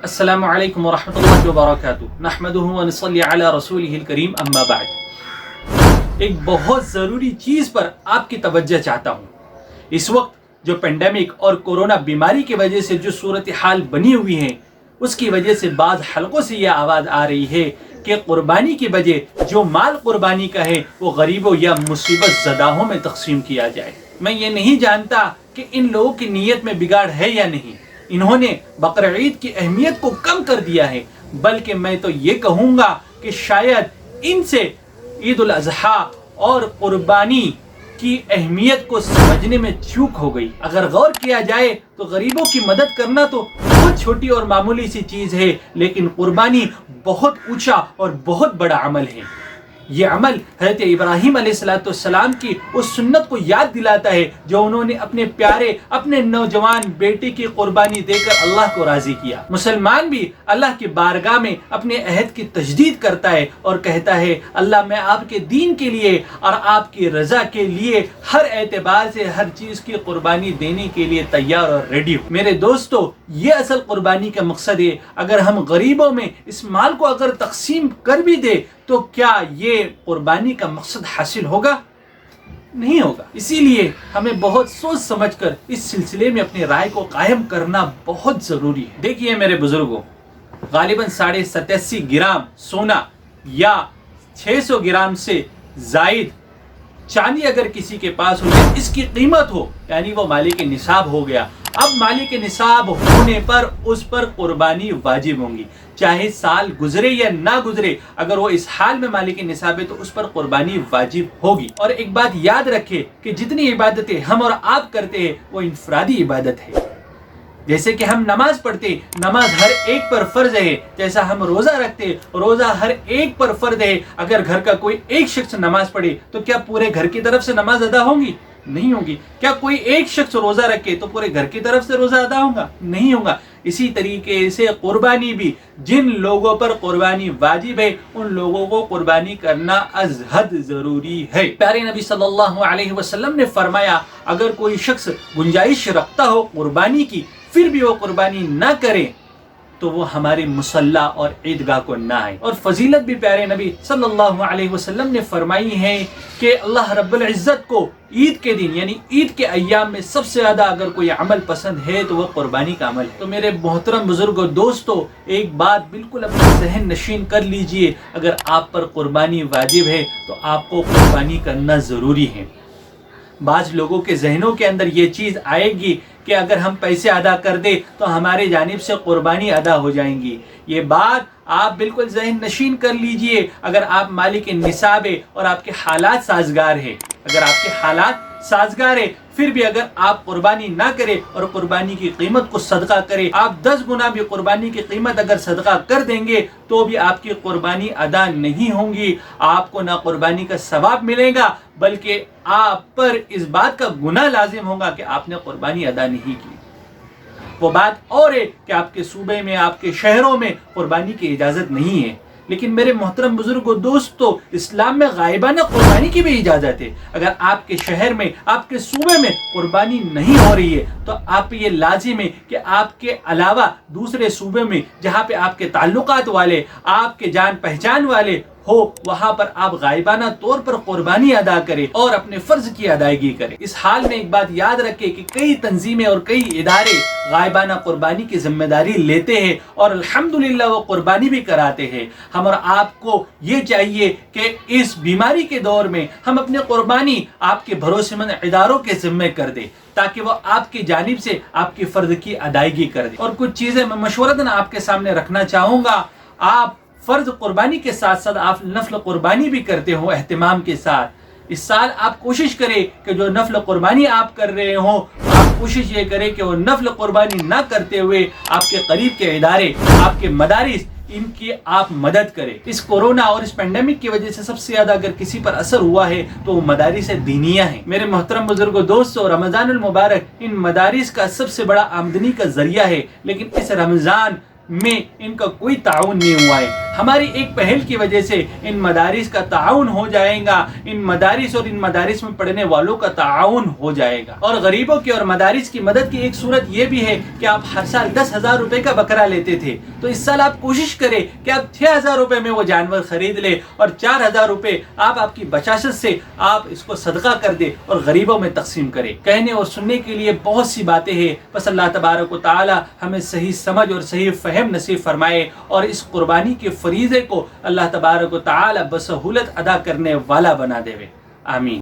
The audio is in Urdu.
السلام علیکم ورحمۃ اللہ وبرکاتہ نحمدہ ونصلی علی رسولہ الکریم اما بعد۔ ایک بہت ضروری چیز پر آپ کی توجہ چاہتا ہوں۔ اس وقت جو پینڈیمک اور کورونا بیماری کی وجہ سے جو صورتحال بنی ہوئی ہے، اس کی وجہ سے بعض حلقوں سے یہ آواز آ رہی ہے کہ قربانی کی بجائے جو مال قربانی کا ہے وہ غریبوں یا مصیبت زداہوں میں تقسیم کیا جائے۔ میں یہ نہیں جانتا کہ ان لوگوں کی نیت میں بگاڑ ہے یا نہیں، انہوں نے بقرعید کی اہمیت کو کم کر دیا ہے، بلکہ میں تو یہ کہوں گا کہ شاید ان سے عید الاضحیٰ اور قربانی کی اہمیت کو سمجھنے میں چوک ہو گئی۔ اگر غور کیا جائے تو غریبوں کی مدد کرنا تو بہت چھوٹی اور معمولی سی چیز ہے، لیکن قربانی بہت اونچا اور بہت بڑا عمل ہے۔ یہ عمل حضرت ابراہیم علیہ السلام کی اس سنت کو یاد دلاتا ہے جو انہوں نے اپنے پیارے اپنے نوجوان بیٹے کی قربانی دے کر اللہ کو راضی کیا۔ مسلمان بھی اللہ کی بارگاہ میں اپنے عہد کی تجدید کرتا ہے اور کہتا ہے، اللہ میں آپ کے دین کے لیے اور آپ کی رضا کے لیے ہر اعتبار سے ہر چیز کی قربانی دینے کے لیے تیار اور ریڈی ہوں۔ میرے دوستو، یہ اصل قربانی کا مقصد ہے۔ اگر ہم غریبوں میں اس مال کو اگر تقسیم کر بھی دے تو کیا یہ قربانی کا مقصد حاصل ہوگا؟ نہیں ہوگا۔ اسی لیے ہمیں بہت سوچ سمجھ کر اس سلسلے میں اپنی رائے کو قائم کرنا بہت ضروری ہے۔ دیکھیے میرے بزرگوں، غالباً 87.5 گرام سونا یا 600 گرام سے زائد چاندی اگر کسی کے پاس ہو یا اس کی قیمت ہو، یعنی وہ مالک نصاب ہو گیا۔ اب مالک نصاب ہونے پر اس پر قربانی واجب ہوں گی، چاہے سال گزرے یا نہ گزرے۔ اگر وہ اس حال میں مالک نصاب ہے تو اس پر قربانی واجب ہوگی۔ اور ایک بات یاد رکھے کہ جتنی عبادتیں ہم اور آپ کرتے ہیں وہ انفرادی عبادت ہے۔ جیسے کہ ہم نماز پڑھتے، نماز ہر ایک پر فرض ہے۔ جیسا ہم روزہ رکھتے، روزہ ہر ایک پر فرض ہے۔ اگر گھر کا کوئی ایک شخص نماز پڑھے تو کیا پورے گھر کی طرف سے نماز ادا ہوگی؟ نہیں ہوگی۔ کیا کوئی ایک شخص روزہ رکھے تو پورے گھر کی طرف سے روزہ ادا ہوگا؟ نہیں ہوگا۔ اسی طریقے سے قربانی بھی، جن لوگوں پر قربانی واجب ہے ان لوگوں کو قربانی کرنا از حد ضروری ہے۔ پیارے نبی صلی اللہ علیہ وسلم نے فرمایا، اگر کوئی شخص گنجائش رکھتا ہو قربانی کی پھر بھی وہ قربانی نہ کرے تو وہ ہمارے مصلی اور عیدگاہ کو نہ آئے۔ اور فضیلت بھی پیارے نبی صلی اللہ علیہ وسلم نے فرمائی ہے کہ اللہ رب العزت کو عید کے دن یعنی عید کے ایام میں سب سے زیادہ اگر کوئی عمل پسند ہے تو وہ قربانی کا عمل ہے۔ تو میرے محترم بزرگوں، دوستو، ایک بات بالکل اپنے ذہن نشین کر لیجئے، اگر آپ پر قربانی واجب ہے تو آپ کو قربانی کرنا ضروری ہے۔ بعض لوگوں کے ذہنوں کے اندر یہ چیز آئے گی کہ اگر ہم پیسے ادا کر دیں تو ہماری جانب سے قربانی ادا ہو جائیں گی۔ یہ بات آپ بالکل ذہن نشین کر لیجئے۔ اگر آپ مالک نصاب ہے اور آپ کے حالات سازگار ہے، اگر آپ کے حالات سازگار ہے پھر بھی اگر آپ قربانی نہ کرے اور قربانی کی قیمت کو صدقہ کرے، آپ 10 گنا بھی قربانی کی قیمت اگر صدقہ کر دیں گے تو بھی آپ کی قربانی ادا نہیں ہوں گی۔ آپ کو نہ قربانی کا ثواب ملے گا بلکہ آپ پر اس بات کا گناہ لازم ہوگا کہ آپ نے قربانی ادا نہیں کی۔ وہ بات اور ہے کہ آپ کے صوبے میں، آپ کے شہروں میں قربانی کی اجازت نہیں ہے، لیکن میرے محترم بزرگوں، دوستو، اسلام میں غائبانہ قربانی کی بھی اجازت ہے۔ اگر آپ کے شہر میں، آپ کے صوبے میں قربانی نہیں ہو رہی ہے تو آپ پہ یہ لازم ہے کہ آپ کے علاوہ دوسرے صوبے میں جہاں پہ آپ کے تعلقات والے، آپ کے جان پہچان والے ہو، وہاں پر آپ غائبانہ طور پر قربانی ادا کریں اور اپنے فرض کی ادائیگی کریں۔ اس حال میں ایک بات یاد رکھیں کہ کئی تنظیمیں اور کئی ادارے غائبانہ قربانی کی ذمہ داری لیتے ہیں اور الحمدللہ وہ قربانی بھی کراتے ہیں۔ ہم اور آپ کو یہ چاہیے کہ اس بیماری کے دور میں ہم اپنی قربانی آپ کے بھروسے مند اداروں کے ذمہ کر دیں تاکہ وہ آپ کی جانب سے آپ کی فرض کی ادائیگی کر دیں۔ اور کچھ چیزیں میں مشورتاً آپ کے سامنے رکھنا چاہوں گا۔ آپ فرض قربانی کے ساتھ ساتھ آپ نفل قربانی بھی کرتے ہو اہتمام کے ساتھ۔ اس سال آپ کوشش کریں کہ جو نفل قربانی آپ کر رہے ہوں، آپ کوشش یہ کریں کہ وہ نفل قربانی نہ کرتے ہوئے آپ کے قریب کے ادارے، آپ کے مدارس، ان کی آپ مدد کریں۔ اس کورونا اور اس پینڈیمک کی وجہ سے سب سے زیادہ اگر کسی پر اثر ہوا ہے تو وہ مدارس دینیہ ہیں۔ میرے محترم بزرگوں، دوستو، رمضان المبارک ان مدارس کا سب سے بڑا آمدنی کا ذریعہ ہے، لیکن اس رمضان میں ان کا کوئی تعاون نہیں ہوا ہے۔ ہماری ایک پہل کی وجہ سے ان مدارس کا تعاون ہو جائے گا، ان مدارس اور ان مدارس میں پڑھنے والوں کا تعاون ہو جائے گا۔ اور غریبوں کی اور مدارس کی مدد کی ایک صورت یہ بھی ہے کہ آپ ہر سال 10,000 روپے کا بکرا لیتے تھے، تو اس سال آپ کوشش کریں کہ آپ 6,000 روپے میں وہ جانور خرید لیں اور 4,000 روپے آپ کی بچاشت سے آپ اس کو صدقہ کر دیں اور غریبوں میں تقسیم کریں۔ کہنے اور سننے کے لیے بہت سی باتیں ہیں، بس اللہ تبارک و تعالی ہمیں صحیح سمجھ اور صحیح فہم نصیب فرمائے اور اس قربانی کے فریضے کو اللہ تبارک و تعالی بسہولت ادا کرنے والا بنا دے۔ آمین۔